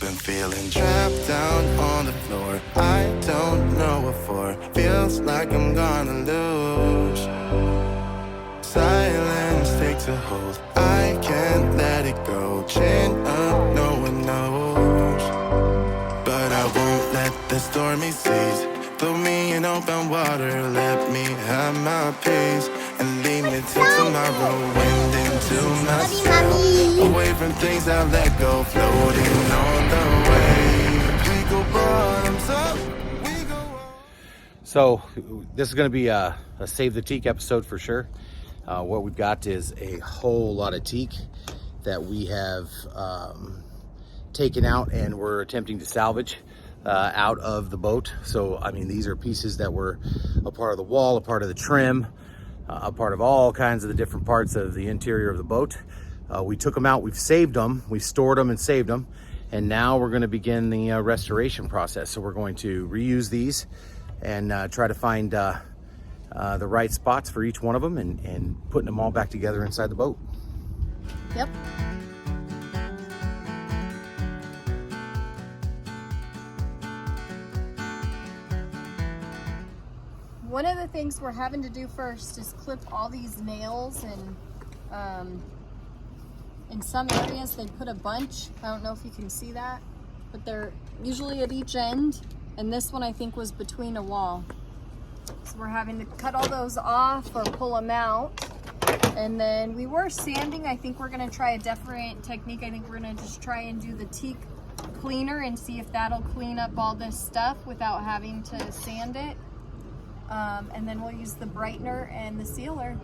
been feeling trapped down on the floor. I don't know what for. Feels like I'm gonna lose. Silence takes a hold. I can't let it go. Chin up, no one knows. But I won't let the stormy seas throw me in open water. Let me have my peace and leave me till tomorrow. Wind into my sail, away from things I let go. Floating on the waves, we go bottoms up, we go up. So this is going to be a Save the Teak episode for sure. What we've got is a whole lot of teak that we have taken out and we're attempting to salvage out of the boat. So, I mean, these are pieces that were a part of the wall, a part of the trim, a part of all kinds of the different parts of the interior of the boat. We took them out, we've saved them, we stored them and saved them, and now we're going to begin the restoration process. So we're going to reuse these and try to find the right spots for each one of them and putting them all back together inside the boat. Yep. One of the things we're having to do first is clip all these nails, and in some areas they put a bunch. I don't know if you can see that, but they're usually at each end, and this one I think was between a wall. So we're having to cut all those off or pull them out. And then we were sanding. I think we're gonna try a different technique. I think we're gonna just try and do the teak cleaner and see if that'll clean up all this stuff without having to sand it. And then we'll use the brightener and the sealer.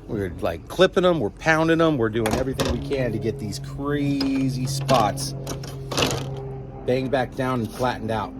We're like clipping them, we're pounding them, we're doing everything we can to get these crazy spots banged back down and flattened out.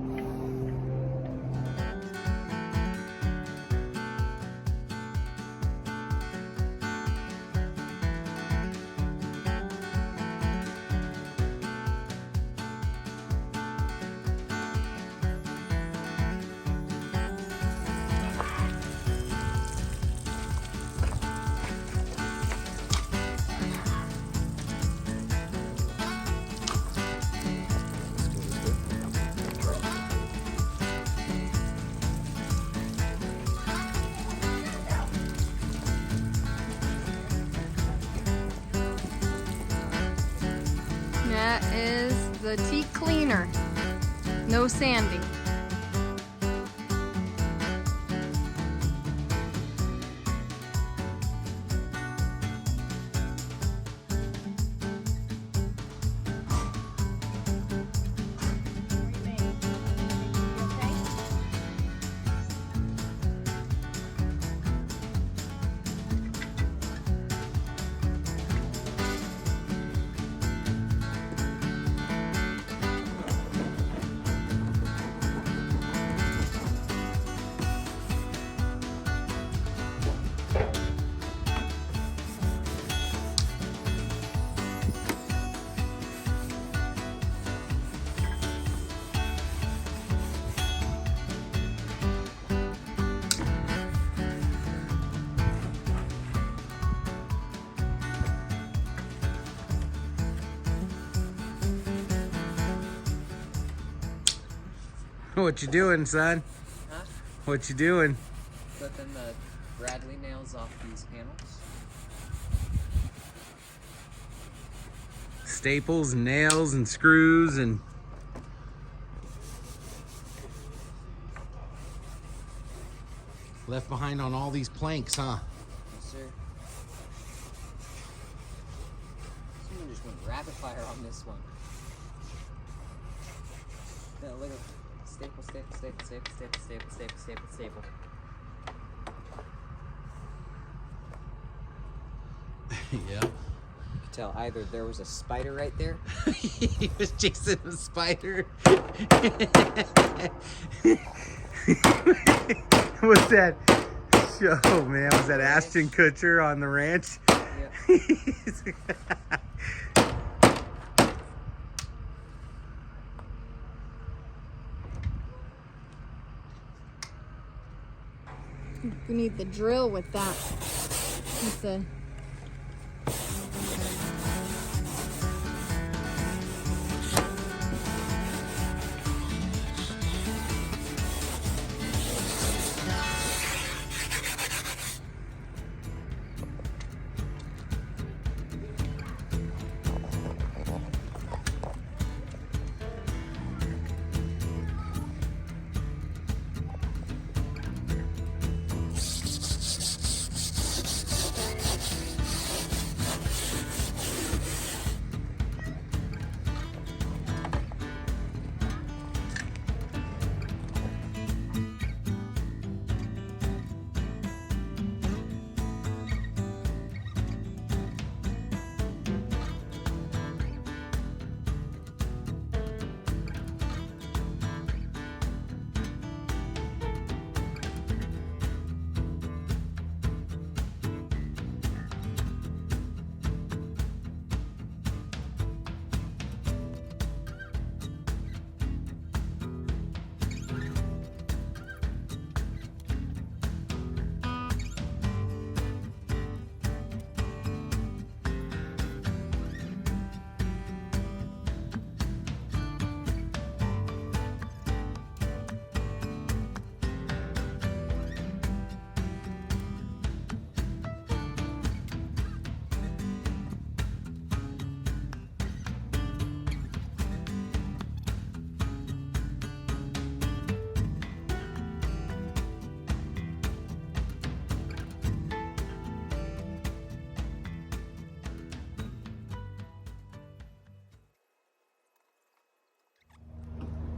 That is the teak cleaner. No sanding. What you doing, son? Huh? What you doing? Clipping the Bradley nails off these panels. Staples and nails and screws and left behind on all these planks, huh? Yes, sir. Someone just went rapid fire on this one. Yeah, look at staple, staple, staple, staple, staple, staple, staple, staple, staple. Yeah. You can tell either there was a spider right there. He was chasing a spider. What's that show, man? Was that Ashton Kutcher on the ranch? Yep. We need the drill with that. With the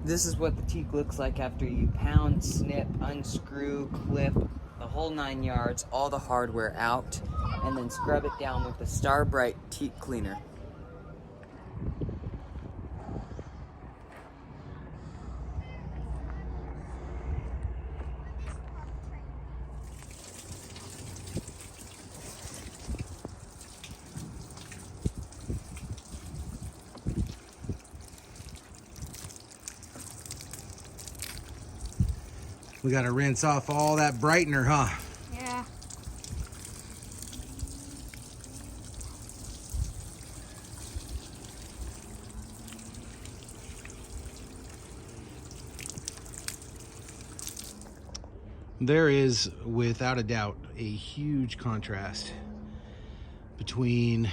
This is what the teak looks like after you pound, snip, unscrew, clip, the whole 9 yards, all the hardware out, and then scrub it down with the Star Brite teak cleaner. We gotta rinse off all that brightener, huh? Yeah. There is, without a doubt, a huge contrast between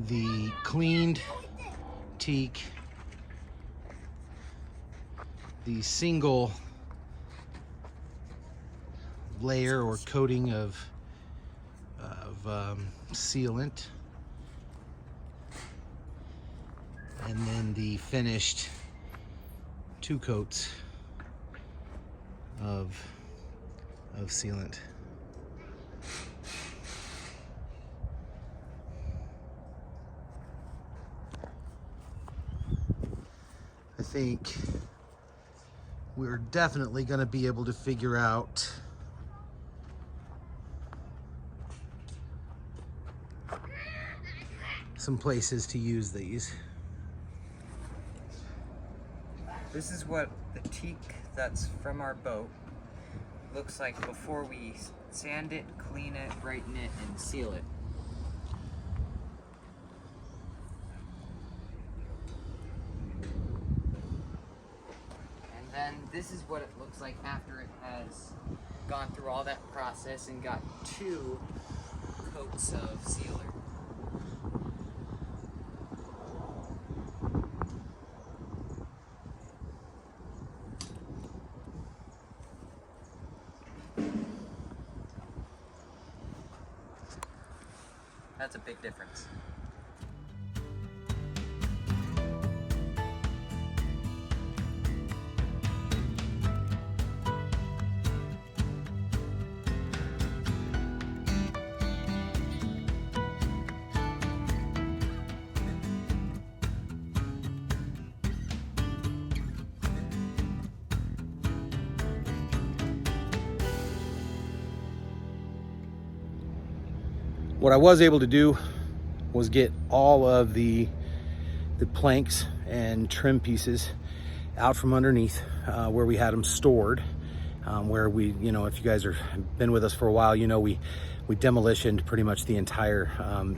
the cleaned teak, the single layer or coating of sealant, and then the finished 2 coats of sealant. I think we're definitely going to be able to figure out some places to use these. This is what the teak that's from our boat looks like before we sand it, clean it, brighten it, and seal it. And then this is what it looks like after it has gone through all that process and got 2 coats of sealer. That's a big difference. What I was able to do was get all of the planks and trim pieces out from underneath where we had them stored, where we, you know, if you guys have been with us for a while, you know, we demolitioned pretty much the entire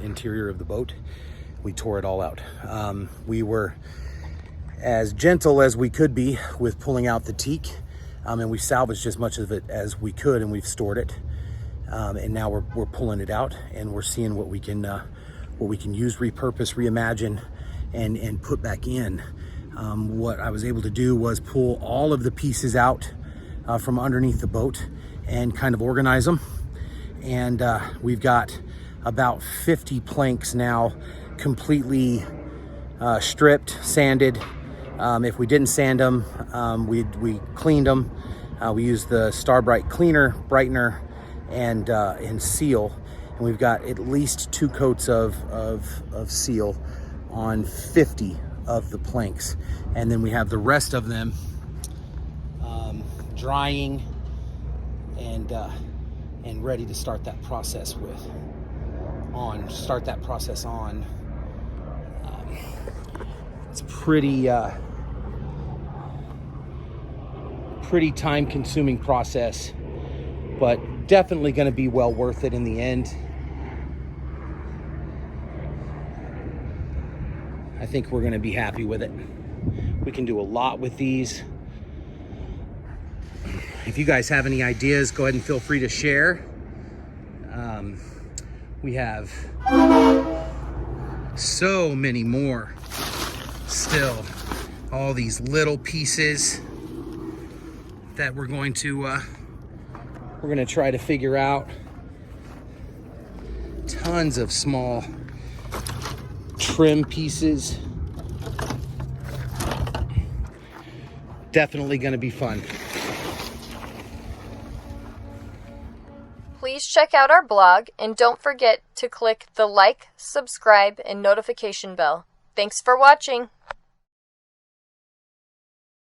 interior of the boat. We tore it all out. We were as gentle as we could be with pulling out the teak, and we salvaged as much of it as we could, and we've stored it. And now we're pulling it out, and we're seeing what we can use, repurpose, reimagine, and put back in. What I was able to do was pull all of the pieces out from underneath the boat and kind of organize them. And we've got about 50 planks now completely stripped, sanded. If we didn't sand them, we cleaned them. We used the Star Brite cleaner, brightener, and seal, and we've got at least 2 coats of seal on 50 of the planks, and then we have the rest of them drying and ready to start that process on. It's pretty time-consuming process, but definitely going to be well worth it in the end. I think we're going to be happy with it. We can do a lot with these. If you guys have any ideas, go ahead and feel free to share. We have so many more still. All these little pieces that we're going to try to figure out. Tons of small trim pieces. definitely going to be fun. Please check out our blog and don't forget to click the like, subscribe, and notification bell. Thanks for watching.